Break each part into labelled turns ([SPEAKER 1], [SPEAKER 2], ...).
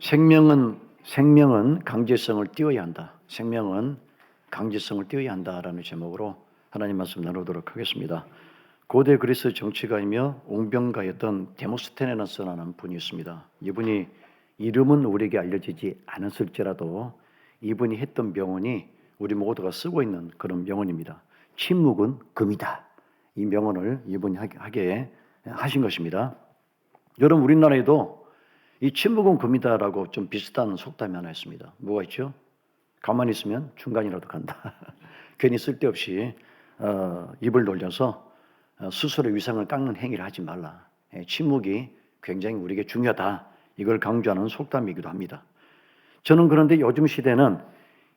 [SPEAKER 1] 생명은 강제성을 띄어야 한다. 생명은 강제성을 띄어야 한다라는 제목으로 하나님 말씀 나누도록 하겠습니다. 고대 그리스 정치가이며 옹병가였던 데모스테네스라는 분이 있습니다. 이분이 이름은 우리에게 알려지지 않았을지라도 이분이 했던 명언이 우리 모두가 쓰고 있는 그런 명언입니다. 침묵은 금이다. 이 명언을 이분이 하게 하신 것입니다. 여러분, 우리나라에도 이 침묵은 금이다라고 좀 비슷한 속담이 하나 있습니다. 뭐가 있죠? 가만히 있으면 중간이라도 간다. 괜히 쓸데없이 입을 놀려서 스스로의 위상을 깎는 행위를 하지 말라. 침묵이 굉장히 우리에게 중요하다. 이걸 강조하는 속담이기도 합니다. 저는 그런데 요즘 시대는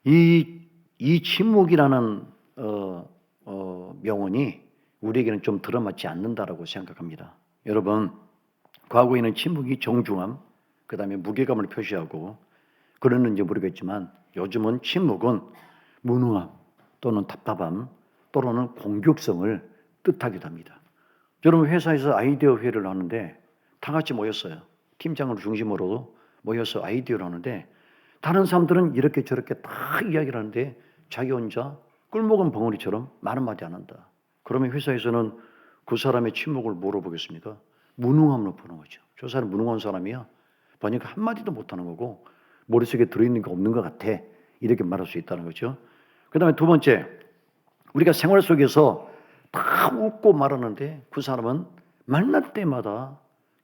[SPEAKER 1] 이 침묵이라는 명언이 우리에게는 좀 들어맞지 않는다라고 생각합니다. 여러분, 과거에는 침묵이 정중함, 그 다음에 무게감을 표시하고 그러는지 모르겠지만 요즘은 침묵은 무능함 또는 답답함 또는 공격성을 뜻하기도 합니다. 여러분, 회사에서 아이디어 회의를 하는데 다 같이 모였어요. 팀장을 중심으로 모여서 아이디어를 하는데 다른 사람들은 이렇게 저렇게 다 이야기를 하는데 자기 혼자 꿀먹은 벙어리처럼 말 한마디 안 한다. 그러면 회사에서는 그 사람의 침묵을 뭐로 보겠습니까? 무능함으로 보는 거죠. 저 사람 무능한 사람이야. 보니까 한마디도 못하는 거고 머릿속에 들어있는 게 없는 것 같아. 이렇게 말할 수 있다는 거죠. 그 다음에 두 번째, 우리가 생활 속에서 다 웃고 말하는데 그 사람은 만날 때마다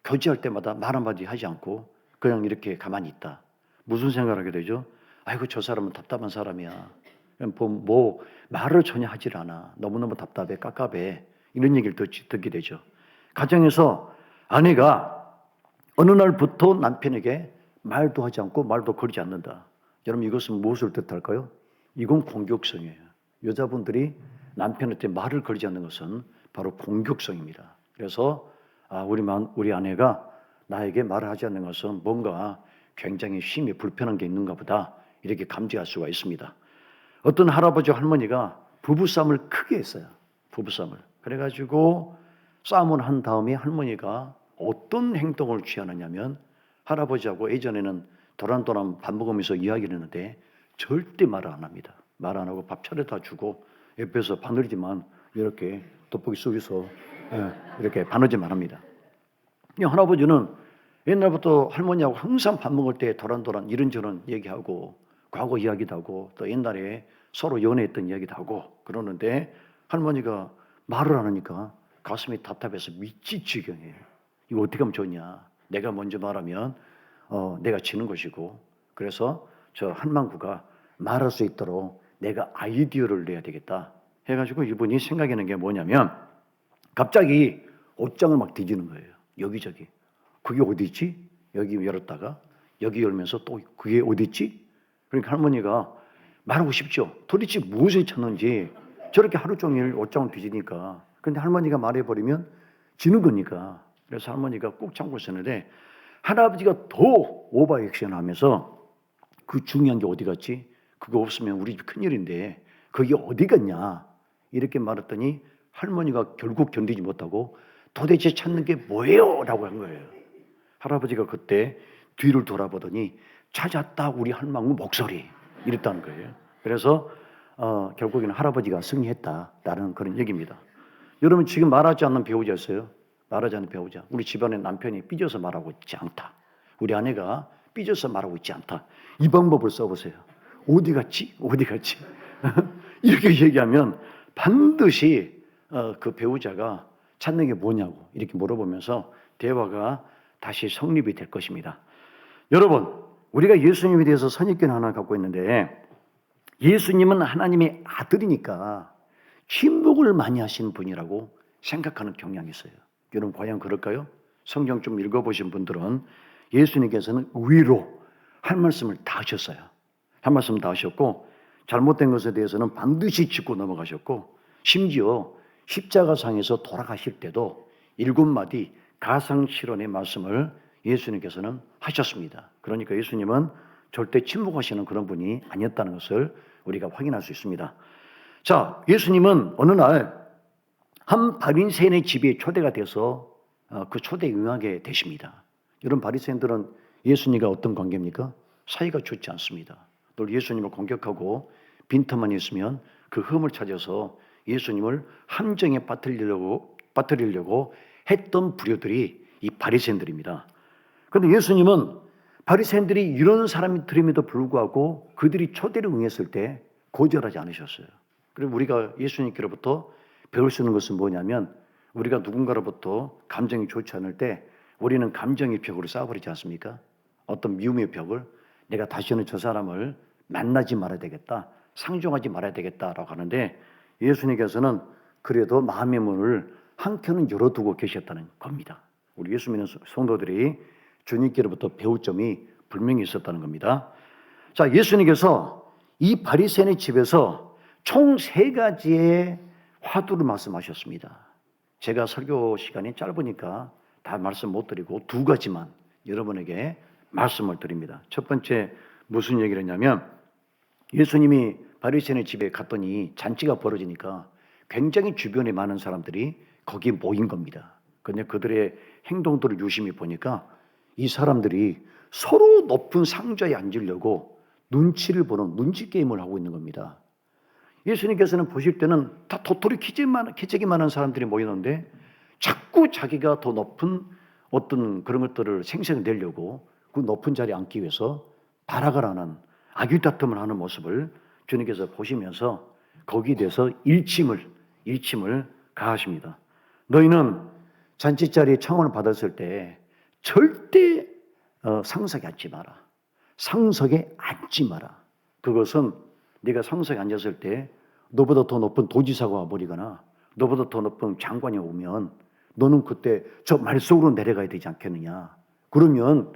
[SPEAKER 1] 교제할 때마다 말 한마디 하지 않고 그냥 이렇게 가만히 있다. 무슨 생각을 하게 되죠? 아이고, 저 사람은 답답한 사람이야. 뭐 말을 전혀 하질 않아. 너무너무 답답해, 깝깝해. 이런 얘기를 듣게 되죠. 가정에서 아내가 어느 날부터 남편에게 말도 하지 않고 말도 걸지 않는다. 여러분, 이것은 무엇을 뜻할까요? 이건 공격성이에요. 여자분들이 남편한테 말을 걸지 않는 것은 바로 공격성입니다. 그래서 우리 아내가 나에게 말을 하지 않는 것은 뭔가 굉장히 심히 불편한 게 있는가 보다, 이렇게 감지할 수가 있습니다. 어떤 할아버지 할머니가 부부싸움을 크게 했어요. 부부싸움을. 그래가지고 싸움을 한 다음에 할머니가 어떤 행동을 취하느냐면 할아버지하고 예전에는 도란도란 밥 먹으면서 이야기를 했는데 절대 말을 안 합니다. 말 안 하고 밥 차려다 주고 옆에서 바늘지만 이렇게 돋보기 속에서 이렇게 바느질만 합니다. 이 할아버지는 옛날부터 할머니하고 항상 밥 먹을 때 도란도란 이런저런 얘기하고 과거 이야기도 하고 또 옛날에 서로 연애했던 이야기도 하고 그러는데 할머니가 말을 안 하니까 가슴이 답답해서 미칠 지경이에요. 이거 어떻게 하면 좋냐. 내가 먼저 말하면 내가 지는 것이고, 그래서 저 한망구가 말할 수 있도록 내가 아이디어를 내야 되겠다 해가지고 이분이 생각하는 게 뭐냐면 갑자기 옷장을 막 뒤지는 거예요. 여기저기. 그게 어디 있지? 여기 열었다가 여기 열면서 또 그게 어디 있지? 그러니까 할머니가 말하고 싶죠. 도대체 무엇을 찾는지 저렇게 하루 종일 옷장을 뒤지니까. 근데 할머니가 말해버리면 지는 거니까. 그래서 할머니가 꾹 참고 있었는데 할아버지가 더 오버 액션 하면서 그 중요한 게 어디 갔지? 그거 없으면 우리 집 큰일인데 그게 어디 갔냐? 이렇게 말했더니 할머니가 결국 견디지 못하고 도대체 찾는 게 뭐예요? 라고 한 거예요. 할아버지가 그때 뒤를 돌아보더니 찾았다, 우리 할망구 목소리. 이랬다는 거예요. 그래서 결국에는 할아버지가 승리했다라는 그런 얘기입니다. 여러분, 지금 말하지 않는 배우자였어요. 말하지 않는 배우자. 우리 집안에 남편이 삐져서 말하고 있지 않다. 우리 아내가 삐져서 말하고 있지 않다. 이 방법을 써보세요. 어디 갔지? 어디 갔지? 이렇게 얘기하면 반드시 그 배우자가 찾는 게 뭐냐고 이렇게 물어보면서 대화가 다시 성립이 될 것입니다. 여러분, 우리가 예수님에 대해서 선입견 하나 갖고 있는데 예수님은 하나님의 아들이니까 침묵을 많이 하시는 분이라고 생각하는 경향이 있어요. 여러분, 과연 그럴까요? 성경 좀 읽어보신 분들은 예수님께서는 의로 할 말씀을 다 하셨어요. 할 말씀 다 하셨고 잘못된 것에 대해서는 반드시 짚고 넘어가셨고 심지어 십자가상에서 돌아가실 때도 7마디 가상실언의 말씀을 예수님께서는 하셨습니다. 그러니까 예수님은 절대 침묵하시는 그런 분이 아니었다는 것을 우리가 확인할 수 있습니다. 자, 예수님은 어느 날 한 바리새인의 집에 초대가 돼서 그 초대에 응하게 되십니다. 이런 바리새인들은 예수님과 어떤 관계입니까? 사이가 좋지 않습니다. 늘 예수님을 공격하고 빈틈만 있으면 그 흠을 찾아서 예수님을 함정에 빠뜨리려고 했던 부류들이 이 바리새인들입니다. 그런데 예수님은 바리새인들이 이런 사람들임에도 불구하고 그들이 초대를 응했을 때 거절하지 않으셨어요. 그리고 우리가 예수님께로부터 배울 수 있는 것은 뭐냐면 우리가 누군가로부터 감정이 좋지 않을 때 우리는 감정의 벽으로 쌓아버리지 않습니까? 어떤 미움의 벽을 내가 다시는 저 사람을 만나지 말아야 되겠다, 상종하지 말아야 되겠다라고 하는데 예수님께서는 그래도 마음의 문을 한켠은 열어두고 계셨다는 겁니다. 우리 예수 믿는 성도들이 주님께로부터 배울 점이 분명히 있었다는 겁니다. 자, 예수님께서 이 바리새인의 집에서 총 3가지의 화두를 말씀하셨습니다. 제가 설교 시간이 짧으니까 다 말씀 못 드리고 2가지만 여러분에게 말씀을 드립니다. 첫 번째 무슨 얘기를 했냐면 예수님이 바리새인의 집에 갔더니 잔치가 벌어지니까 굉장히 주변에 많은 사람들이 거기에 모인 겁니다. 그런데 그들의 행동들을 유심히 보니까 이 사람들이 서로 높은 상자에 앉으려고 눈치를 보는 눈치 게임을 하고 있는 겁니다. 예수님께서는 보실 때는 다 도토리 키재기 많은 사람들이 모이는데 자꾸 자기가 더 높은 어떤 그런 것들을 생생내려고 그 높은 자리에 앉기 위해서 발악을 하는 아귀다툼을 하는 모습을 주님께서 보시면서 거기에 대해서 일침을 가하십니다. 너희는 잔치 자리에 청혼을 받았을 때 절대 상석에 앉지 마라. 상석에 앉지 마라. 그것은 네가 상석에 앉았을 때 너보다 더 높은 도지사가 와버리거나 너보다 더 높은 장관이 오면 너는 그때 저 말속으로 내려가야 되지 않겠느냐. 그러면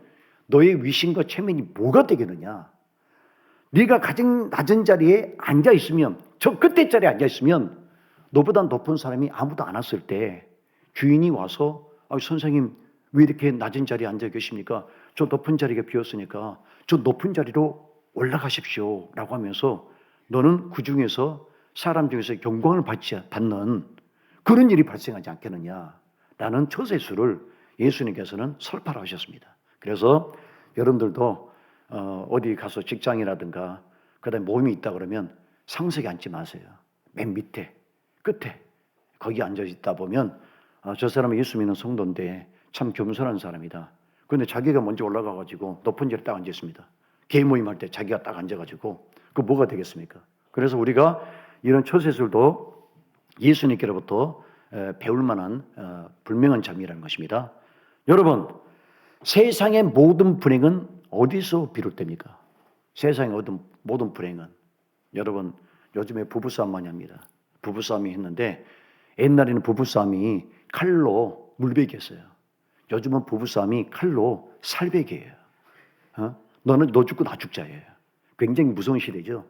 [SPEAKER 1] 너의 위신과 체면이 뭐가 되겠느냐. 네가 가장 낮은 자리에 앉아있으면 저 끝에 자리에 앉아있으면 너보다 높은 사람이 아무도 안 왔을 때 주인이 와서 선생님 왜 이렇게 낮은 자리에 앉아 계십니까? 저 높은 자리가 비었으니까 저 높은 자리로 올라가십시오 라고 하면서 너는 그 중에서 사람 중에서 영광을 받는 그런 일이 발생하지 않겠느냐 라는 처세수를 예수님께서는 설파를 하셨습니다. 그래서 여러분들도 어디 가서 직장이라든가 그다음에 모임이 있다 그러면 상석에 앉지 마세요. 맨 밑에 끝에 거기 앉아 있다 보면 저 사람은 예수 믿는 성도인데 참 겸손한 사람이다. 그런데 자기가 먼저 올라가가지고 높은 자리에 딱 앉아 있습니다. 개인 모임할 때 자기가 딱 앉아가지고 그 뭐가 되겠습니까? 그래서 우리가 이런 처세술도 예수님께로부터 배울 만한 분명한 점이라는 것입니다. 여러분, 세상의 모든 불행은 어디서 비롯됩니까? 세상의 모든 불행은 여러분 요즘에 부부싸움 많이 합니다. 부부싸움이 했는데 옛날에는 부부싸움이 칼로 물베기였어요. 요즘은 부부싸움이 칼로 살베기예요. 너 죽고 나 죽자예요. 굉장히 무서운 시대죠.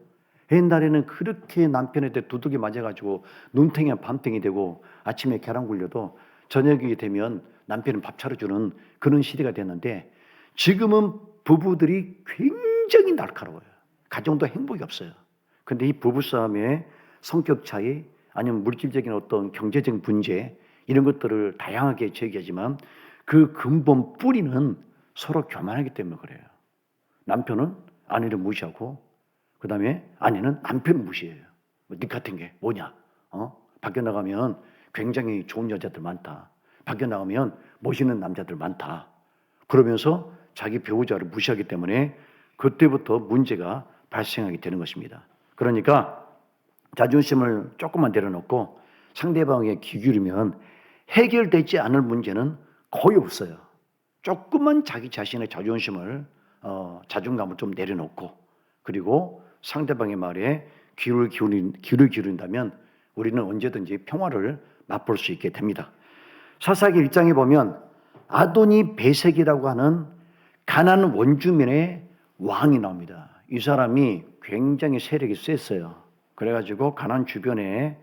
[SPEAKER 1] 옛날에는 그렇게 남편한테 두들겨 맞아가지고 눈탱이가 밤탱이 되고 아침에 계란 굴려도 저녁이 되면 남편은 밥 차려주는 그런 시대가 됐는데 지금은 부부들이 굉장히 날카로워요. 가정도 행복이 없어요. 그런데 이 부부싸움의 성격 차이 아니면 물질적인 어떤 경제적 문제 이런 것들을 다양하게 제기하지만 그 근본 뿌리는 서로 교만하기 때문에 그래요. 남편은 아내를 무시하고 그 다음에 아내는 남편을 무시해요. 네 같은 게 뭐냐? 밖에 나가면 굉장히 좋은 여자들 많다. 밖에 나가면 멋있는 남자들 많다. 그러면서 자기 배우자를 무시하기 때문에 그때부터 문제가 발생하게 되는 것입니다. 그러니까 자존심을 조금만 내려놓고 상대방에게 귀 기울이면 해결되지 않을 문제는 거의 없어요. 조금만 자기 자신의 자존심을 자존감을 좀 내려놓고 그리고 상대방의 말에 귀를 기울인다면 우리는 언제든지 평화를 맛볼 수 있게 됩니다. 사사기 1장에 보면 아도니 베색이라고 하는 가나안 원주민의 왕이 나옵니다. 이 사람이 굉장히 세력이 셌어요. 그래가지고 가나안 주변에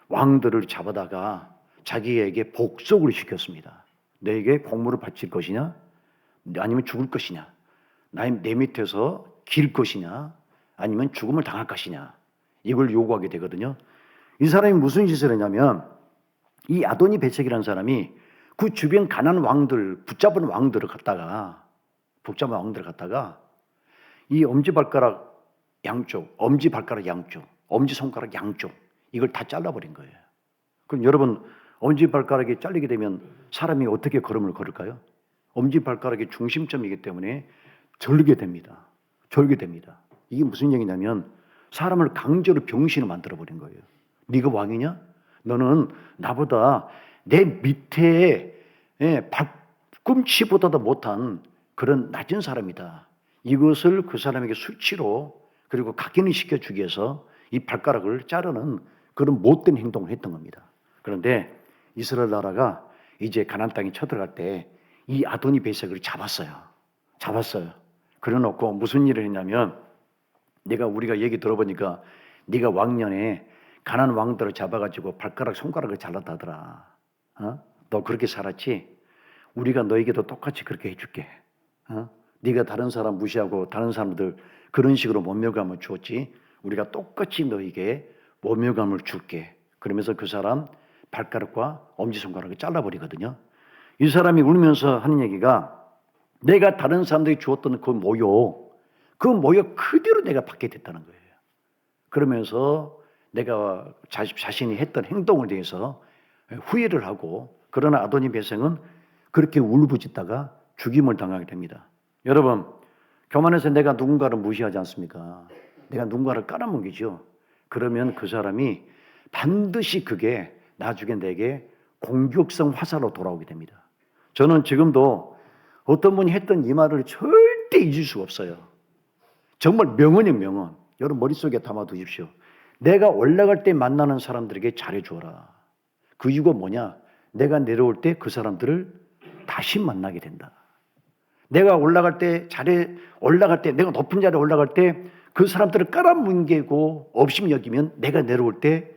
[SPEAKER 1] 왕들을 잡아다가 자기에게 복속을 시켰습니다. 너에게 공물을 바칠 것이냐? 아니면 죽을 것이냐? 내 밑에서 길 것이냐? 아니면 죽음을 당할 것이냐? 이걸 요구하게 되거든요. 이 사람이 무슨 짓을 했냐면 이 아도니 베색이라는 사람이 그 주변 가나안 왕들 붙잡은 왕들을 갖다가 복잡한 왕들을 갖다가 이 엄지발가락 양쪽, 엄지발가락 양쪽, 엄지손가락 양쪽 이걸 다 잘라버린 거예요. 그럼 여러분 엄지발가락이 잘리게 되면 사람이 어떻게 걸음을 걸을까요? 엄지발가락이 중심점이기 때문에 절게 됩니다. 절게 됩니다. 이게 무슨 얘기냐면 사람을 강제로 병신을 만들어버린 거예요. 네가 왕이냐? 너는 나보다 내 밑에 발꿈치보다도 못한 그런 낮은 사람이다. 이것을 그 사람에게 수치로 그리고 각인을 시켜주기 위해서 이 발가락을 자르는 그런 못된 행동을 했던 겁니다. 그런데 이스라엘 나라가 이제 가나안 땅에 쳐들어갈 때 이 아도니 베섹을 잡았어요. 그래놓고 무슨 일을 했냐면 우리가 얘기 들어보니까 네가 왕년에 가나안 왕들을 잡아가지고 발가락 손가락을 잘랐다더라. 너 그렇게 살았지? 우리가 너에게도 똑같이 그렇게 해줄게. 네가 다른 사람 무시하고 다른 사람들 그런 식으로 모멸감을 주었지? 우리가 똑같이 너에게 모멸감을 줄게. 그러면서 그 사람 발가락과 엄지손가락을 잘라버리거든요. 이 사람이 울면서 하는 얘기가 내가 다른 사람들이 주었던 그 모욕 그대로 내가 받게 됐다는 거예요. 그러면서 내가 자신이 했던 행동에 대해서 후회를 하고 그러나 아도니 베섹은 그렇게 울부짖다가 죽임을 당하게 됩니다. 여러분 교만해서 내가 누군가를 무시하지 않습니까? 내가 누군가를 깔아뭉개죠. 그러면 그 사람이 반드시 그게 나중에 내게 공격성 화살로 돌아오게 됩니다. 저는 지금도 어떤 분이 했던 이 말을 절대 잊을 수가 없어요. 정말 명언이에요, 명언. 여러분 머릿속에 담아두십시오. 내가 올라갈 때 만나는 사람들에게 잘해주어라. 그 이유가 뭐냐? 내가 내려올 때 그 사람들을 다시 만나게 된다. 내가 올라갈 때 내가 높은 자리에 올라갈 때 그 사람들을 깔아뭉개고 업심 여기면 내가 내려올 때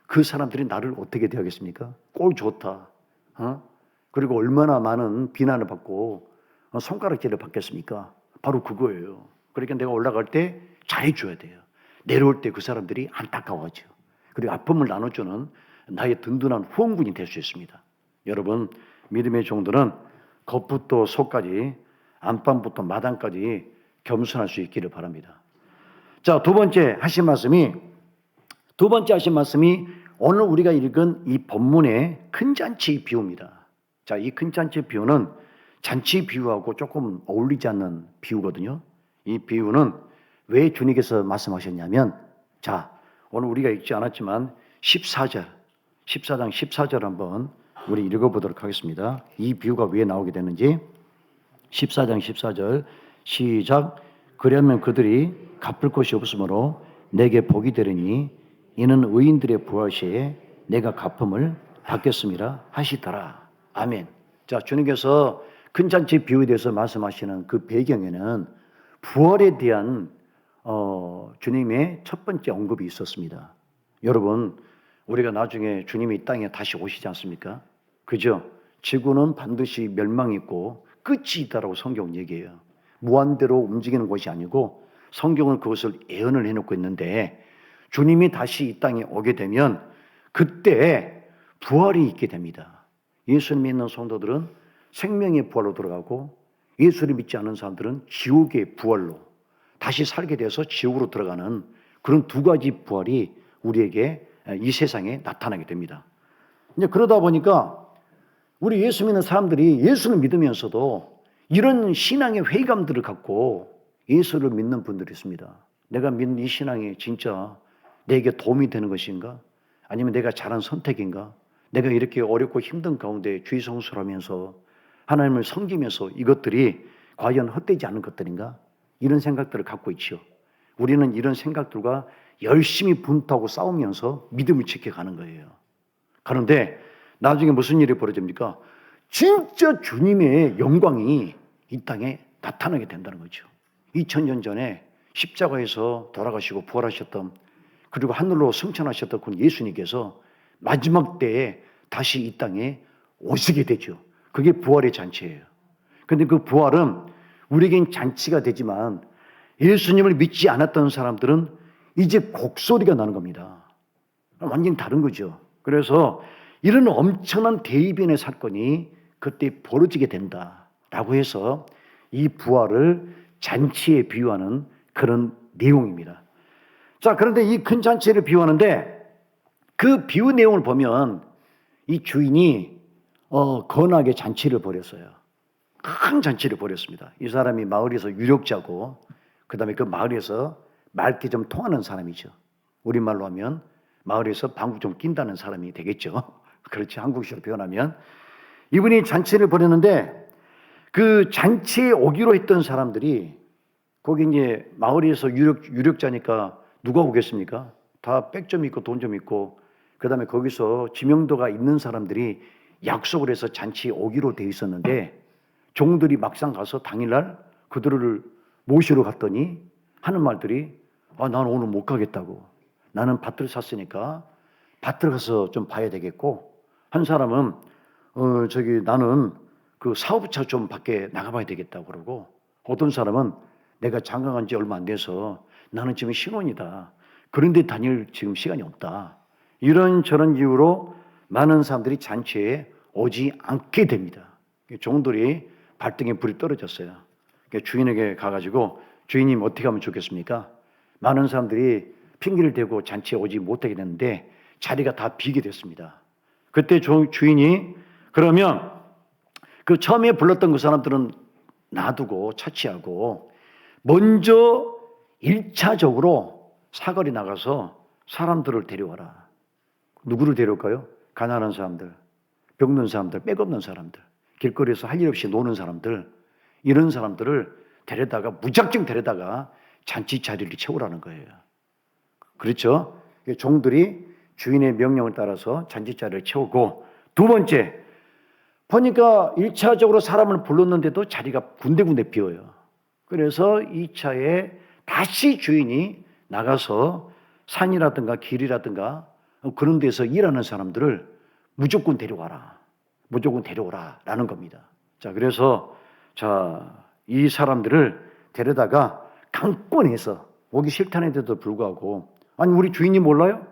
[SPEAKER 1] 그 사람들이 나를 어떻게 대하겠습니까? 꼴 좋다. 그리고 얼마나 많은 비난을 받고 손가락질을 받겠습니까? 바로 그거예요. 그러니까 내가 올라갈 때 잘해줘야 돼요. 내려올 때 그 사람들이 안타까워하죠. 그리고 아픔을 나눠주는 나의 든든한 후원군이 될 수 있습니다. 여러분 믿음의 종들은 겉부터 속까지 안방부터 마당까지 겸손할 수 있기를 바랍니다. 자, 두 번째 하신 말씀이 오늘 우리가 읽은 이 본문의 큰 잔치 비유입니다. 자, 이 큰 잔치 비유는 잔치 비유하고 조금 어울리지 않는 비유거든요. 이 비유는 왜 주님께서 말씀하셨냐면, 자, 오늘 우리가 읽지 않았지만 14장 14절 한번 우리 읽어보도록 하겠습니다. 이 비유가 왜 나오게 되는지 14장 14절 시작. 그러면 그들이 갚을 것이 없으므로 내게 복이 되리니 이는 의인들의 부활시에 내가 갚음을 받겠습니다 하시더라. 아멘. 자, 주님께서 큰 잔치 비유에 대해서 말씀하시는 그 배경에는 부활에 대한 주님의 첫 번째 언급이 있었습니다. 여러분, 우리가 나중에 주님이 이 땅에 다시 오시지 않습니까? 그죠? 지구는 반드시 멸망이 있고 끝이 있다라고 성경은 얘기해요. 무한대로 움직이는 것이 아니고 성경은 그것을 예언을 해놓고 있는데 주님이 다시 이 땅에 오게 되면 그때 부활이 있게 됩니다. 예수를 믿는 성도들은 생명의 부활로 들어가고 예수를 믿지 않는 사람들은 지옥의 부활로 다시 살게 돼서 지옥으로 들어가는 그런 두 가지 부활이 우리에게 이 세상에 나타나게 됩니다. 이제 그러다 보니까 우리 예수 믿는 사람들이 예수를 믿으면서도 이런 신앙의 회의감들을 갖고 예수를 믿는 분들이 있습니다. 내가 믿는 이 신앙이 진짜 내게 도움이 되는 것인가? 아니면 내가 잘한 선택인가? 내가 이렇게 어렵고 힘든 가운데 주의 성수를 하면서 하나님을 섬기면서 이것들이 과연 헛되지 않은 것들인가? 이런 생각들을 갖고 있지요. 우리는 이런 생각들과 열심히 분투하고 싸우면서 믿음을 지켜가는 거예요. 그런데 나중에 무슨 일이 벌어집니까? 진짜 주님의 영광이 이 땅에 나타나게 된다는 거죠. 2000년 전에 십자가에서 돌아가시고 부활하셨던 그리고 하늘로 승천하셨던 그 예수님께서 마지막 때에 다시 이 땅에 오시게 되죠. 그게 부활의 잔치예요. 그런데 그 부활은 우리에겐 잔치가 되지만 예수님을 믿지 않았던 사람들은 이제 곡소리가 나는 겁니다. 완전히 다른 거죠. 그래서 이런 엄청난 대이변의 사건이 그때 벌어지게 된다라고 해서 이 부활을 잔치에 비유하는 그런 내용입니다. 자, 그런데 이 큰 잔치를 비유하는데 그 비유 내용을 보면 이 주인이 거나게 잔치를 벌였어요. 큰 잔치를 벌였습니다. 이 사람이 마을에서 유력자고 그다음에 그 마을에서 말귀 좀 통하는 사람이죠. 우리말로 하면 마을에서 방구 좀 낀다는 사람이 되겠죠. 그렇지, 한국식으로 표현하면. 이분이 잔치를 벌였는데 그 잔치에 오기로 했던 사람들이 거기 이제 마을에서 유력자니까 누가 오겠습니까? 다 백점 있고 돈 좀 있고 그다음에 거기서 지명도가 있는 사람들이 약속을 해서 잔치에 오기로 돼 있었는데 종들이 막상 가서 당일날 그들을 모시러 갔더니 하는 말들이 나는 오늘 못 가겠다고. 나는 밭을 샀으니까 밭을 가서 좀 봐야 되겠고 한 사람은 나는 그 사업차 좀 밖에 나가봐야 되겠다고 그러고 어떤 사람은 내가 장가 간 지 얼마 안 돼서 나는 지금 신혼이다. 그런데 다닐 지금 시간이 없다. 이런저런 이유로 많은 사람들이 잔치에 오지 않게 됩니다. 종들이 발등에 불이 떨어졌어요. 주인에게 가가지고 주인님 어떻게 하면 좋겠습니까? 많은 사람들이 핑계를 대고 잔치에 오지 못하게 됐는데 자리가 다 비게 됐습니다. 그때 주인이 그러면 그 처음에 불렀던 그 사람들은 놔두고 차치하고 먼저 1차적으로 사거리 나가서 사람들을 데려와라. 누구를 데려올까요? 가난한 사람들, 병든 사람들, 빽 없는 사람들, 길거리에서 할 일 없이 노는 사람들, 이런 사람들을 무작정 데려다가 잔치 자리를 채우라는 거예요. 그렇죠? 종들이 주인의 명령을 따라서 잔치 자리를 채우고 두 번째, 보니까 1차적으로 사람을 불렀는데도 자리가 군데군데 비어요. 그래서 2차에 다시 주인이 나가서 산이라든가 길이라든가 그런 데서 일하는 사람들을 무조건 데려와라. 무조건 데려오라라는 겁니다. 자, 그래서 이 사람들을 데려다가 강권해서 오기 싫다는데도 불구하고 아니 우리 주인님 몰라요?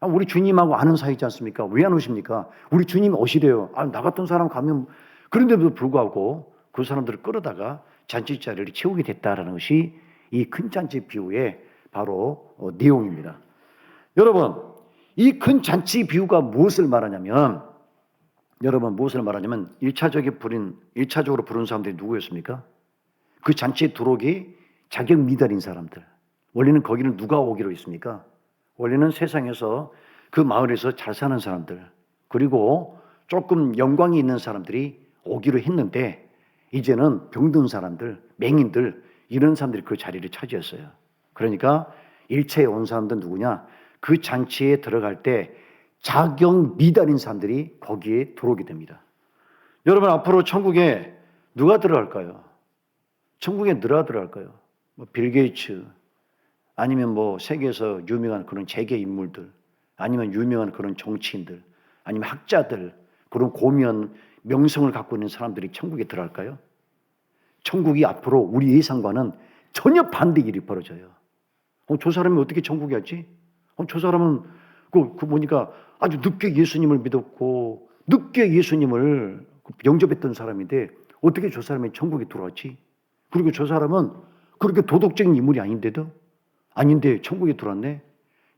[SPEAKER 1] 우리 주님하고 아는 사이지 않습니까? 왜 안 오십니까? 우리 주님 오시래요. 나 같은 사람 가면 그런데도 불구하고 그 사람들을 끌어다가 잔치 자리를 채우게 됐다라는 것이 이 큰 잔치 비유의 바로 내용입니다. 여러분, 이 큰 잔치 비유가 무엇을 말하냐면 1차적으로 부른 사람들이 누구였습니까? 그 잔치에 들어오기 자격 미달인 사람들. 원래는 거기는 누가 오기로 했습니까? 원래는 세상에서 그 마을에서 잘 사는 사람들 그리고 조금 영광이 있는 사람들이 오기로 했는데 이제는 병든 사람들, 맹인들 이런 사람들이 그 자리를 차지했어요. 그러니까 1차에 온 사람들은 누구냐? 그 잔치에 들어갈 때 자격 미달인 사람들이 거기에 들어오게 됩니다. 여러분 앞으로 천국에 누가 들어갈까요? 천국에 누가 들어갈까요? 빌 게이츠 아니면 세계에서 유명한 그런 재계 인물들 아니면 유명한 그런 정치인들 아니면 학자들 그런 고면 명성을 갖고 있는 사람들이 천국에 들어갈까요? 천국이 앞으로 우리 예상과는 전혀 반대 일이 벌어져요. 저 사람이 어떻게 천국에 왔지? 저 사람은 보니까 아주 늦게 예수님을 믿었고 늦게 예수님을 영접했던 사람인데 어떻게 저 사람이 천국에 들어왔지? 그리고 저 사람은 그렇게 도덕적인 인물이 아닌데 천국에 들어왔네?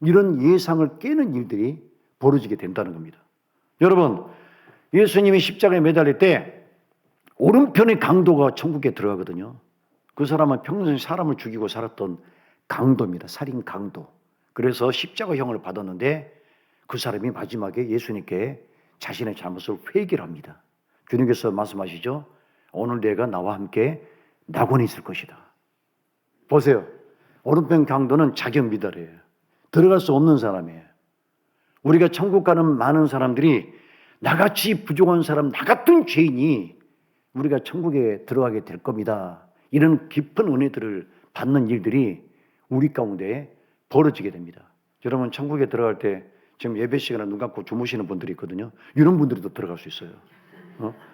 [SPEAKER 1] 이런 예상을 깨는 일들이 벌어지게 된다는 겁니다. 여러분, 예수님이 십자가에 매달릴 때 오른편의 강도가 천국에 들어가거든요. 그 사람은 평생 사람을 죽이고 살았던 강도입니다. 살인 강도. 그래서 십자가형을 받았는데 그 사람이 마지막에 예수님께 자신의 잘못을 회개를 합니다. 주님께서 말씀하시죠. 오늘 내가 나와 함께 낙원에 있을 것이다. 보세요. 오른편 강도는 자격 미달이에요. 들어갈 수 없는 사람이에요. 우리가 천국 가는 많은 사람들이 나같이 부족한 사람, 나 같은 죄인이 우리가 천국에 들어가게 될 겁니다. 이런 깊은 은혜들을 받는 일들이 우리 가운데 벌어지게 됩니다. 여러분 천국에 들어갈 때 지금 예배 시간에 눈 감고 주무시는 분들이 있거든요. 이런 분들도 들어갈 수 있어요.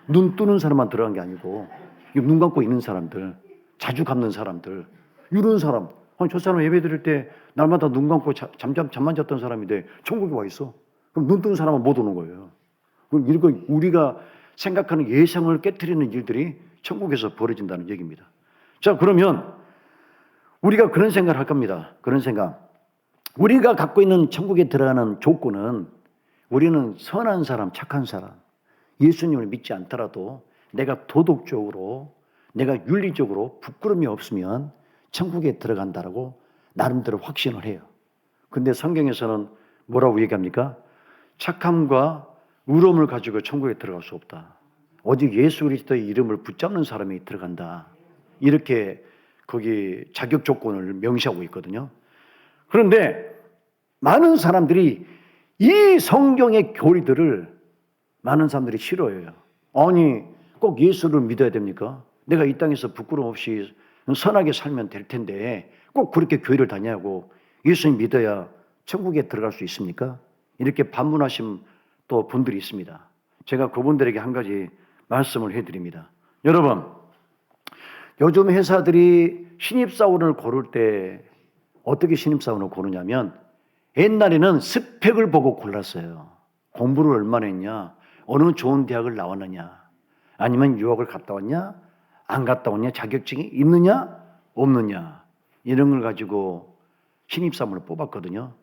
[SPEAKER 1] 눈 뜨는 사람만 들어간 게 아니고 눈 감고 있는 사람들, 자주 감는 사람들, 이런 사람. 저 사람 예배 드릴 때 날마다 눈 감고 잠만 잤던 사람인데 천국에 와 있어. 그럼 눈 뜨는 사람은 못 오는 거예요. 그럼 우리가 생각하는 예상을 깨트리는 일들이 천국에서 벌어진다는 얘기입니다. 자, 그러면 우리가 그런 생각을 할 겁니다. 그런 생각. 우리가 갖고 있는 천국에 들어가는 조건은 우리는 선한 사람, 착한 사람, 예수님을 믿지 않더라도 내가 도덕적으로, 내가 윤리적으로 부끄러움이 없으면 천국에 들어간다라고 나름대로 확신을 해요. 근데 성경에서는 뭐라고 얘기합니까? 착함과 의로움을 가지고 천국에 들어갈 수 없다. 오직 예수 그리스도의 이름을 붙잡는 사람이 들어간다. 이렇게 거기 자격 조건을 명시하고 있거든요. 그런데 많은 사람들이 이 성경의 교리들을 많은 사람들이 싫어해요. 아니, 꼭 예수를 믿어야 됩니까? 내가 이 땅에서 부끄러움 없이 선하게 살면 될 텐데 꼭 그렇게 교회를 다니냐고, 예수님 믿어야 천국에 들어갈 수 있습니까? 이렇게 반문하신 또 분들이 있습니다. 제가 그분들에게 한 가지 말씀을 해드립니다. 여러분, 요즘 회사들이 신입사원을 고를 때 어떻게 신입사원을 고르냐면 옛날에는 스펙을 보고 골랐어요. 공부를 얼마나 했냐, 어느 좋은 대학을 나왔느냐, 아니면 유학을 갔다 왔냐, 안 갔다 왔냐, 자격증이 있느냐, 없느냐, 이런 걸 가지고 신입사원을 뽑았거든요.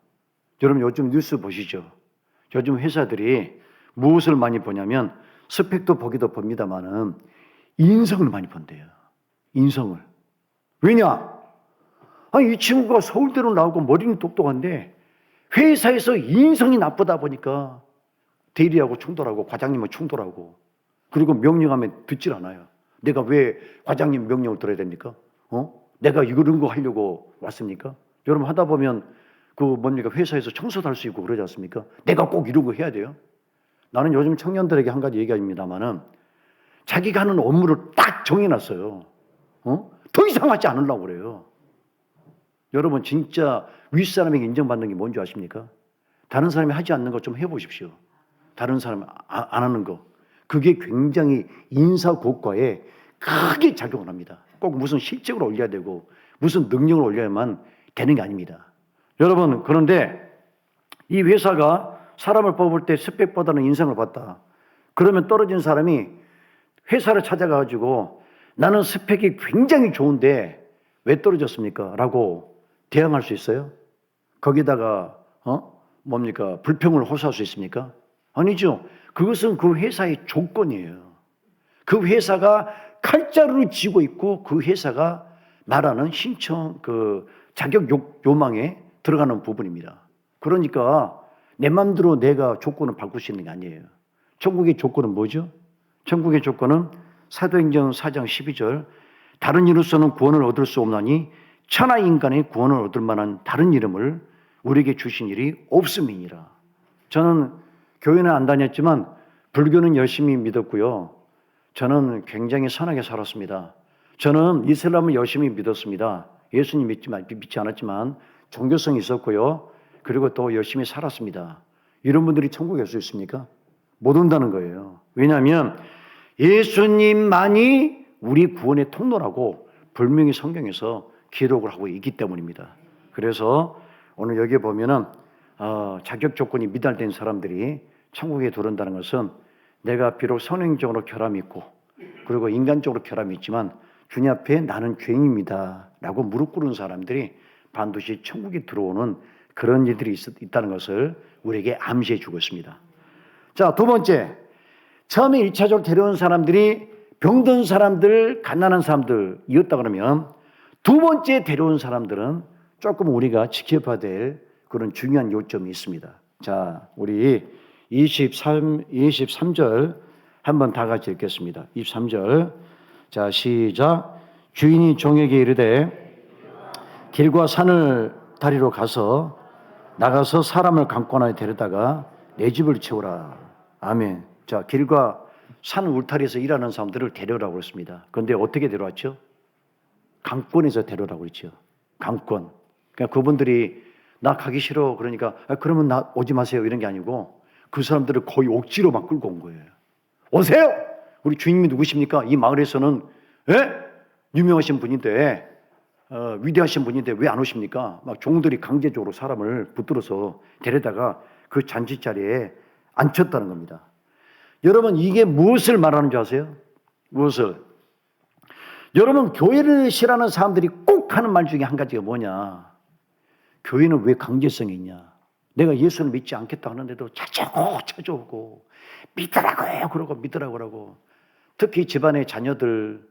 [SPEAKER 1] 여러분 요즘 뉴스 보시죠. 요즘 회사들이 무엇을 많이 보냐면 스펙도 보기도 봅니다만은 인성을 많이 본대요. 인성을. 왜냐? 아니, 이 친구가 서울대로 나오고 머리는 똑똑한데 회사에서 인성이 나쁘다 보니까 대리하고 충돌하고 과장님하고 충돌하고, 그리고 명령하면 듣질 않아요. 내가 왜 과장님 명령을 들어야 됩니까? 내가 이런 거 하려고 왔습니까? 여러분 하다 보면 뭡니까? 회사에서 청소도 할 수 있고 그러지 않습니까? 내가 꼭 이런 거 해야 돼요? 나는 요즘 청년들에게 한 가지 얘기합니다만은 자기가 하는 업무를 딱 정해놨어요. 더 이상 하지 않으려고 그래요. 여러분 진짜 윗사람에게 인정받는 게 뭔지 아십니까? 다른 사람이 하지 않는 거 좀 해보십시오. 다른 사람 안 하는 거. 그게 굉장히 인사고과에 크게 작용을 합니다. 꼭 무슨 실적을 올려야 되고 무슨 능력을 올려야만 되는 게 아닙니다. 여러분, 그런데 이 회사가 사람을 뽑을 때 스펙보다는 인성을 봤다. 그러면 떨어진 사람이 회사를 찾아가가지고 나는 스펙이 굉장히 좋은데 왜 떨어졌습니까? 라고 대항할 수 있어요? 거기다가 불평을 호소할 수 있습니까? 아니죠. 그것은 그 회사의 조건이에요. 그 회사가 칼자루를 쥐고 있고 그 회사가 말하는 신청 자격 요망에 들어가는 부분입니다. 그러니까 내 마음대로 내가 조건을 바꿀 수 있는 게 아니에요. 천국의 조건은 뭐죠? 천국의 조건은 사도행전 4장 12절, 다른 이로서는 구원을 얻을 수 없나니 천하 인간의 구원을 얻을 만한 다른 이름을 우리에게 주신 일이 없음이니라. 저는 교회는 안 다녔지만 불교는 열심히 믿었고요. 저는 굉장히 선하게 살았습니다. 저는 이슬람을 열심히 믿었습니다. 예수님 믿지 않았지만 종교성이 있었고요. 그리고 또 열심히 살았습니다. 이런 분들이 천국에 갈 수 있습니까? 못 온다는 거예요. 왜냐하면 예수님만이 우리 구원의 통로라고 분명히 성경에서 기록을 하고 있기 때문입니다. 그래서 오늘 여기에 보면은 자격 조건이 미달된 사람들이 천국에 들어온다는 것은 내가 비록 선행적으로 결함이 있고 그리고 인간적으로 결함이 있지만 주님 앞에 나는 죄인입니다 라고 무릎 꿇은 사람들이 반드시 천국에 들어오는 그런 일들이 있다는 것을 우리에게 암시해 주고 있습니다. 자, 두 번째, 처음에 1차적으로 데려온 사람들이 병든 사람들, 가난한 사람들이었다 그러면 두 번째 데려온 사람들은 조금 우리가 지켜봐야 될 그런 중요한 요점이 있습니다. 자, 우리 23절 한번 다 같이 읽겠습니다. 23절. 자, 시작. 주인이 종에게 이르되 길과 산을 다리로 가서 나가서 사람을 강권하여 데려다가 내 집을 채우라. 아멘. 자, 길과 산 울타리에서 일하는 사람들을 데려오라고 했습니다. 그런데 어떻게 데려왔죠? 강권에서 데려오라고 했죠. 강권. 그러니까 그분들이 나 가기 싫어 그러니까 그러면 나 오지 마세요 이런 게 아니고 그 사람들을 거의 억지로 막 끌고 온 거예요. 오세요. 우리 주인님이 누구십니까? 이 마을에서는 유명하신 분인데 위대하신 분인데 왜 안 오십니까? 막 종들이 강제적으로 사람을 붙들어서 데려다가 그 잔치 자리에 앉혔다는 겁니다. 여러분 이게 무엇을 말하는 줄 아세요? 무엇을? 여러분, 교회를 싫어하는 사람들이 꼭 하는 말 중에 한 가지가 뭐냐? 교회는 왜 강제성이 있냐? 내가 예수를 믿지 않겠다 하는데도 찾아오고 믿으라고요. 그러고 믿으라고 그러고. 특히 집안의 자녀들,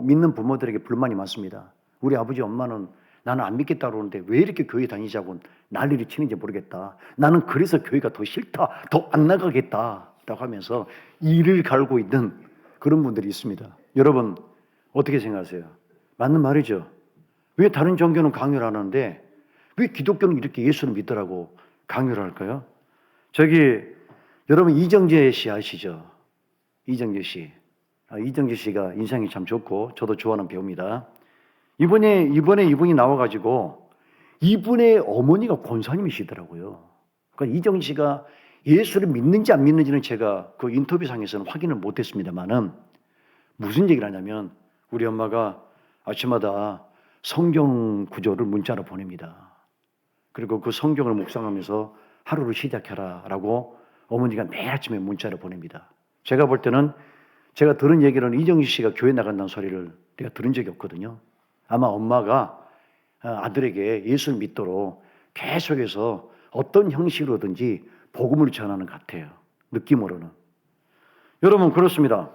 [SPEAKER 1] 믿는 부모들에게 불만이 많습니다. 우리 아버지 엄마는 나는 안 믿겠다 그러는데 왜 이렇게 교회 다니자고 난리를 치는지 모르겠다. 나는 그래서 교회가 더 싫다. 더 안 나가겠다. 라고 하면서 이를 갈고 있는 그런 분들이 있습니다. 여러분, 어떻게 생각하세요? 맞는 말이죠. 왜 다른 종교는 강요를 하는데 왜 기독교는 이렇게 예수를 믿으라고 강요를 할까요? 여러분 이정재 씨 아시죠? 이정재 씨. 이정재 씨가 인상이 참 좋고 저도 좋아하는 배우입니다. 이번에 이분이 나와가지고 이분의 어머니가 권사님이시더라고요. 그러니까 이정재 씨가 예수를 믿는지 안 믿는지는 제가 그 인터뷰상에서는 확인을 못했습니다만은 무슨 얘기를 하냐면 우리 엄마가 아침마다 성경 구절을 문자로 보냅니다. 그리고 그 성경을 묵상하면서 하루를 시작해라라고 어머니가 매일 아침에 문자를 보냅니다. 제가 볼 때는 제가 들은 얘기로는 이정희 씨가 교회 나간다는 소리를 내가 들은 적이 없거든요. 아마 엄마가 아들에게 예수를 믿도록 계속해서 어떤 형식으로든지 복음을 전하는 것 같아요. 느낌으로는. 여러분 그렇습니다.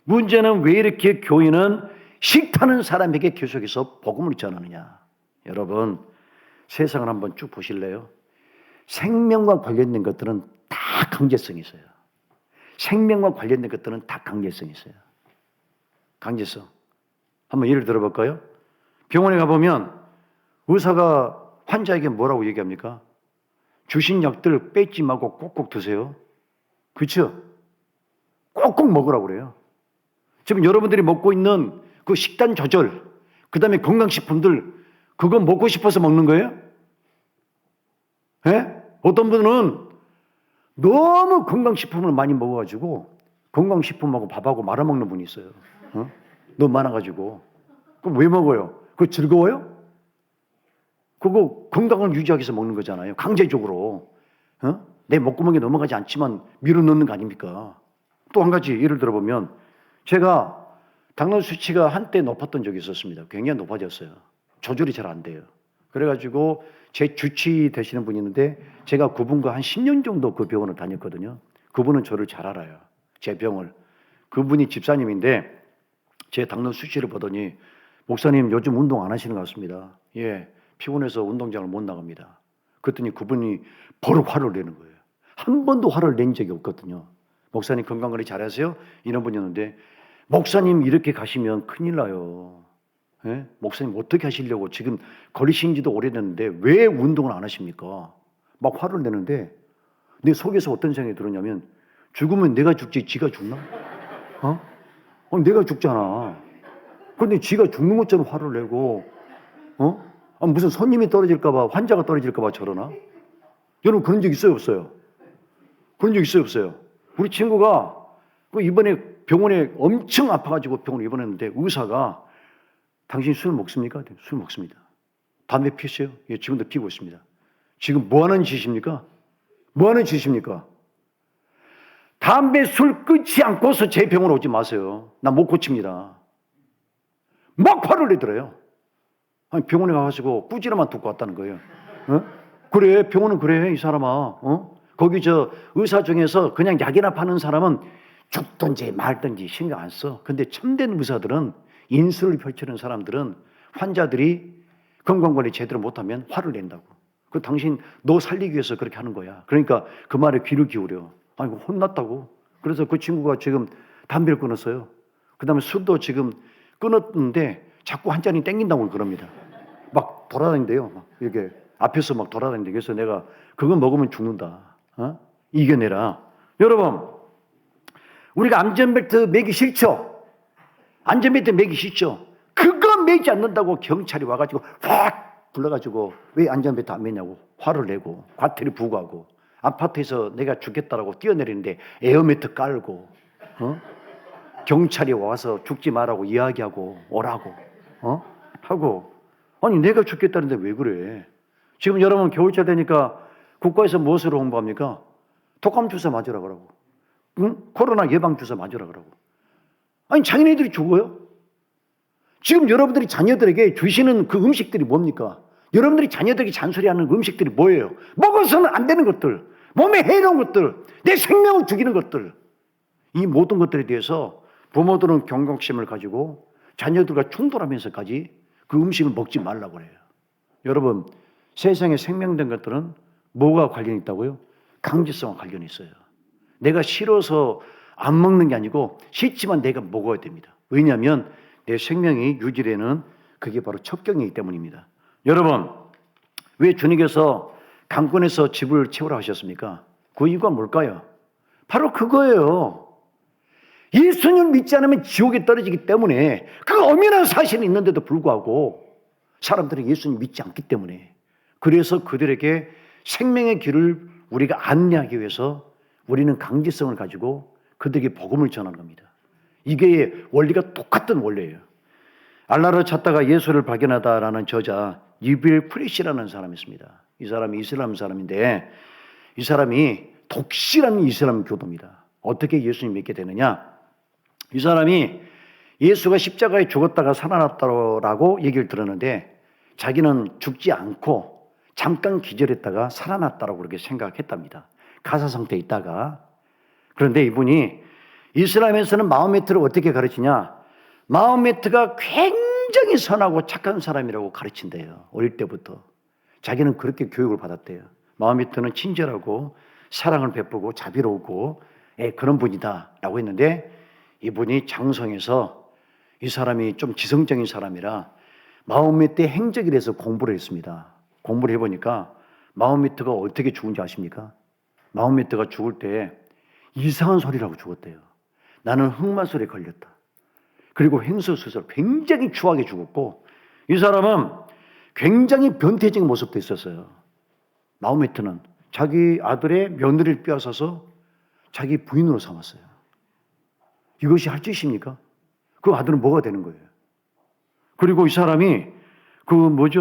[SPEAKER 1] 문제는 왜 이렇게 교회는 싫다는 사람에게 계속해서 복음을 전하느냐. 여러분 세상을 한번 쭉 보실래요? 생명과 관련된 것들은 다 강제성이 있어요. 생명과 관련된 것들은 다 강제성이 있어요. 강제성. 한번 예를 들어볼까요? 병원에 가보면 의사가 환자에게 뭐라고 얘기합니까? 주신 약들 뺏지 말고 꼭꼭 드세요. 그렇죠? 꼭꼭 먹으라고 그래요. 지금 여러분들이 먹고 있는 그 식단 조절, 그 다음에 건강식품들 그거 먹고 싶어서 먹는 거예요? 예? 어떤 분은 너무 건강식품을 많이 먹어가지고 건강식품하고 밥하고 말아먹는 분이 있어요. 너무 많아가지고. 그럼 왜 먹어요? 그거 즐거워요? 그거 건강을 유지하기 위해서 먹는 거잖아요. 강제적으로. 내 목구멍에 넘어가지 않지만 밀어넣는 거 아닙니까? 또 한 가지 예를 들어보면 제가 당뇨 수치가 한때 높았던 적이 있었습니다. 굉장히 높아졌어요. 조절이 잘 안 돼요. 그래가지고 제 주치 되시는 분이 있는데 제가 그분과 한 10년 정도 그 병원을 다녔거든요. 그분은 저를 잘 알아요. 제 병을. 그분이 집사님인데 제 당뇨 수치를 보더니 목사님 요즘 운동 안 하시는 것 같습니다. 예, 피곤해서 운동장을 못 나갑니다. 그랬더니 그분이 버럭 화를 내는 거예요. 한 번도 화를 낸 적이 없거든요. 목사님 건강관리 잘하세요? 이런 분이었는데 목사님 이렇게 가시면 큰일 나요. 예? 목사님 어떻게 하시려고 지금 걸리신 지도 오래됐는데 왜 운동을 안 하십니까? 막 화를 내는데 내 속에서 어떤 생각이 들었냐면 죽으면 내가 죽지 지가 죽나? 내가 죽잖아. 그런데 지가 죽는 것처럼 화를 내고 무슨 손님이 떨어질까 봐 환자가 떨어질까 봐 저러나? 여러분 그런 적 있어요 없어요? 그런 적 있어요 없어요? 우리 친구가 이번에 병원에 엄청 아파가지고 병원에 입원했는데 의사가 당신 술 먹습니까? 술 먹습니다. 담배 피우세요? 예, 지금도 피우고 있습니다. 지금 뭐 하는 짓입니까? 뭐 하는 짓입니까? 담배 술 끊지 않고서 제 병원에 오지 마세요. 나 못 고칩니다. 막 화를 내더래요. 아니, 병원에 가가지고 꾸지람만 듣고 왔다는 거예요. 그래, 병원은 그래, 이 사람아. 거기 의사 중에서 그냥 약이나 파는 사람은 죽든지 말든지 신경 안 써. 근데 참된 의사들은 인술을 펼치는 사람들은 환자들이 건강관리 제대로 못하면 화를 낸다고. 그 당신 너 살리기 위해서 그렇게 하는 거야. 그러니까 그 말에 귀를 기울여. 아니 혼났다고. 그래서 그 친구가 지금 담배를 끊었어요. 그 다음에 술도 지금 끊었는데 자꾸 한 잔이 땡긴다고 그럽니다. 막 돌아다닌대요. 막 이렇게 앞에서 막 돌아다닌대. 그래서 내가 그거 먹으면 죽는다. 이겨내라. 여러분, 우리가 안전벨트 매기 싫죠? 안전벨트 매기 싫죠? 그거 매지 않는다고 경찰이 와가지고 확 불러가지고 왜 안전벨트 안 매냐고 화를 내고 과태료 부과하고 아파트에서 내가 죽겠다라고 뛰어내리는데 에어매트 깔고 경찰이 와서 죽지 말라고 이야기하고 오라고 하고 아니 내가 죽겠다는데 왜 그래? 지금 여러분 겨울철 되니까 국가에서 무엇으로 홍보합니까? 독감 주사 맞으라 그러고 코로나 예방 주사 맞으라 그러고 아니 자기네들이 죽어요? 지금 여러분들이 자녀들에게 주시는 그 음식들이 뭡니까? 여러분들이 자녀들에게 잔소리하는 음식들이 뭐예요? 먹어서는 안 되는 것들, 몸에 해로운 것들, 내 생명을 죽이는 것들. 이 모든 것들에 대해서 부모들은 경각심을 가지고 자녀들과 충돌하면서까지 그 음식을 먹지 말라고 그래요. 여러분, 세상에 생명된 것들은 뭐가 관련이 있다고요? 강제성과 관련이 있어요. 내가 싫어서 안 먹는 게 아니고 싫지만 내가 먹어야 됩니다. 왜냐하면 내 생명이 유지되는 그게 바로 첩경이기 때문입니다. 여러분, 왜 주님께서 강권에서 집을 채우라 하셨습니까? 그 이유가 뭘까요? 바로 그거예요. 예수님을 믿지 않으면 지옥에 떨어지기 때문에 그 엄연한 사실이 있는데도 불구하고 사람들이 예수님 믿지 않기 때문에, 그래서 그들에게 생명의 길을 우리가 안내하기 위해서 우리는 강제성을 가지고 그들에게 복음을 전하는 겁니다. 이게 원리가 똑같은 원리예요. 알라를 찾다가 예수를 발견하다라는 저자 유빌 프리시라는 사람이 있습니다. 이 사람이 이슬람 사람인데 이 사람이 독실한 이슬람 교도입니다. 어떻게 예수님 믿게 되느냐? 이 사람이 예수가 십자가에 죽었다가 살아났다고 얘기를 들었는데 자기는 죽지 않고 잠깐 기절했다가 살아났다고 그렇게 생각했답니다. 가사 상태에 있다가. 그런데 이분이 이슬람에서는 마호메트를 어떻게 가르치냐? 마호메트가 굉장히 선하고 착한 사람이라고 가르친대요. 어릴 때부터. 자기는 그렇게 교육을 받았대요. 마호메트는 친절하고 사랑을 베푸고 자비로우고 그런 분이다라고 했는데 이분이 장성해서 이 사람이 좀 지성적인 사람이라 마호메트의 행적이라서 공부를 했습니다. 공부를 해보니까 마호메트가 어떻게 죽은지 아십니까? 마호메트가 죽을 때 이상한 소리라고 죽었대요. 나는 흑마술에 걸렸다. 그리고 횡설수설 굉장히 추하게 죽었고 이 사람은 굉장히 변태적인 모습도 있었어요. 마호메트는 자기 아들의 며느리를 빼앗아서 자기 부인으로 삼았어요. 이것이 할 짓입니까? 그 아들은 뭐가 되는 거예요? 그리고 이 사람이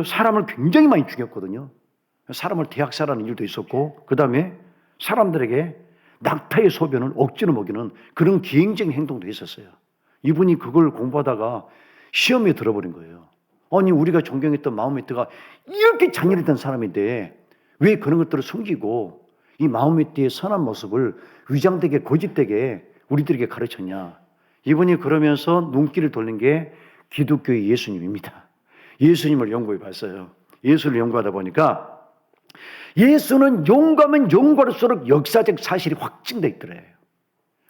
[SPEAKER 1] 사람을 굉장히 많이 죽였거든요. 사람을 대학살하는 일도 있었고 그 다음에 사람들에게 낙타의 소변을 억지로 먹이는 그런 기행적인 행동도 있었어요. 이분이 그걸 공부하다가 시험에 들어버린 거예요. 아니 우리가 존경했던 마호메트가 이렇게 잔인했던 사람인데 왜 그런 것들을 숨기고 이 마호메트의 선한 모습을 위장되게 거짓되게 우리들에게 가르쳤냐? 이분이 그러면서 눈길을 돌린 게 기독교의 예수님입니다. 예수님을 연구해 봤어요. 예수를 연구하다 보니까 예수는 용감하면 용감할수록 역사적 사실이 확증돼 있더래요.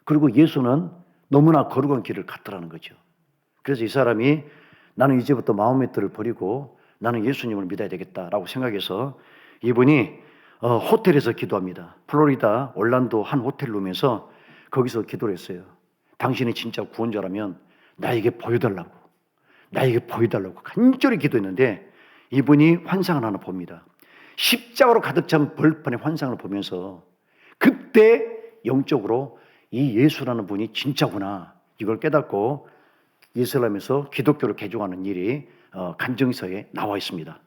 [SPEAKER 1] 그리고 예수는 너무나 거룩한 길을 갔더라는 거죠. 그래서 이 사람이 나는 이제부터 마호메트를 버리고 나는 예수님을 믿어야 되겠다라고 생각해서 이분이 호텔에서 기도합니다. 플로리다 올란도 한 호텔룸에서 거기서 기도를 했어요. 당신이 진짜 구원자라면 나에게 보여달라고 간절히 기도했는데 이분이 환상을 하나 봅니다. 십자가로 가득 찬 벌판의 환상을 보면서 그때 영적으로 이 예수라는 분이 진짜구나 이걸 깨닫고 이슬람에서 기독교를 개종하는 일이 간증서에 나와 있습니다.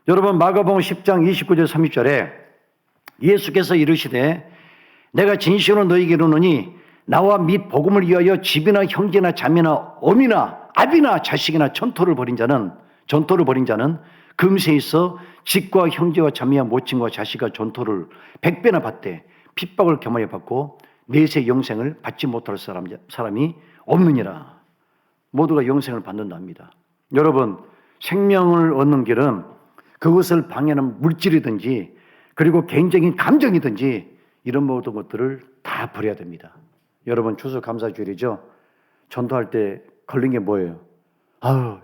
[SPEAKER 1] 여러분 마가복음 10장 29절 30절에 예수께서 이르시되 내가 진실로 너희에게 이르노니 나와 및 복음을 위하여 집이나 형제나 자매나 어미나 아비나 자식이나 전토를 벌인 자는 금세 있어 집과 형제와 자매와 모친과 자식과 전토를 100배나 받되 핍박을 겸하여 받고 내세 영생을 받지 못할 사람이 없느니라. 모두가 영생을 받는답니다. 여러분 생명을 얻는 길은 그것을 방해하는 물질이든지 그리고 개인적인 감정이든지 이런 모든 것들을 다 버려야 됩니다. 여러분 추수감사주일이죠. 전도할 때 걸린 게 뭐예요?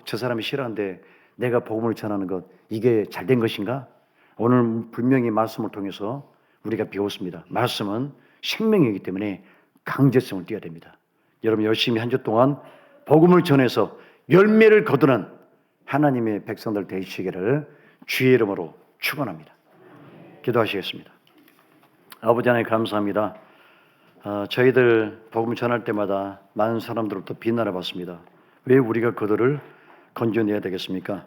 [SPEAKER 1] 저 사람이 싫어하는데 내가 복음을 전하는 것 이게 잘된 것인가? 오늘 분명히 말씀을 통해서 우리가 배웠습니다. 말씀은 생명이기 때문에 강제성을 띄어야 됩니다. 여러분 열심히 한 주 동안 복음을 전해서 열매를 거두는 하나님의 백성들 되시기를 주의 이름으로 축원합니다. 기도하시겠습니다. 아버지 하나님 감사합니다. 저희들 복음 전할 때마다 많은 사람들로부터 비난을 받습니다. 왜 우리가 그들을 건져내야 되겠습니까?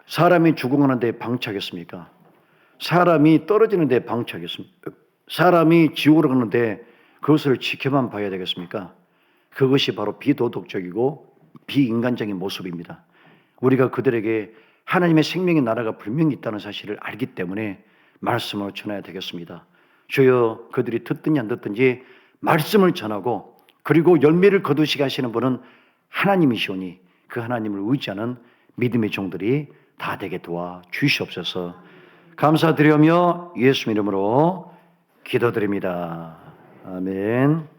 [SPEAKER 1] 사람이 죽어가는데 방치하겠습니까? 사람이 떨어지는데 방치하겠습니까? 사람이 지옥으로 가는데 그것을 지켜만 봐야 되겠습니까? 그것이 바로 비도덕적이고 비인간적인 모습입니다. 우리가 그들에게 하나님의 생명의 나라가 분명히 있다는 사실을 알기 때문에 말씀을 전해야 되겠습니다. 주여, 그들이 듣든지 안 듣든지 말씀을 전하고 그리고 열매를 거두시게 하시는 분은 하나님이시오니 그 하나님을 의지하는 믿음의 종들이 다 되게 도와 주시옵소서. 감사드리며 예수 이름으로 기도드립니다. 아멘.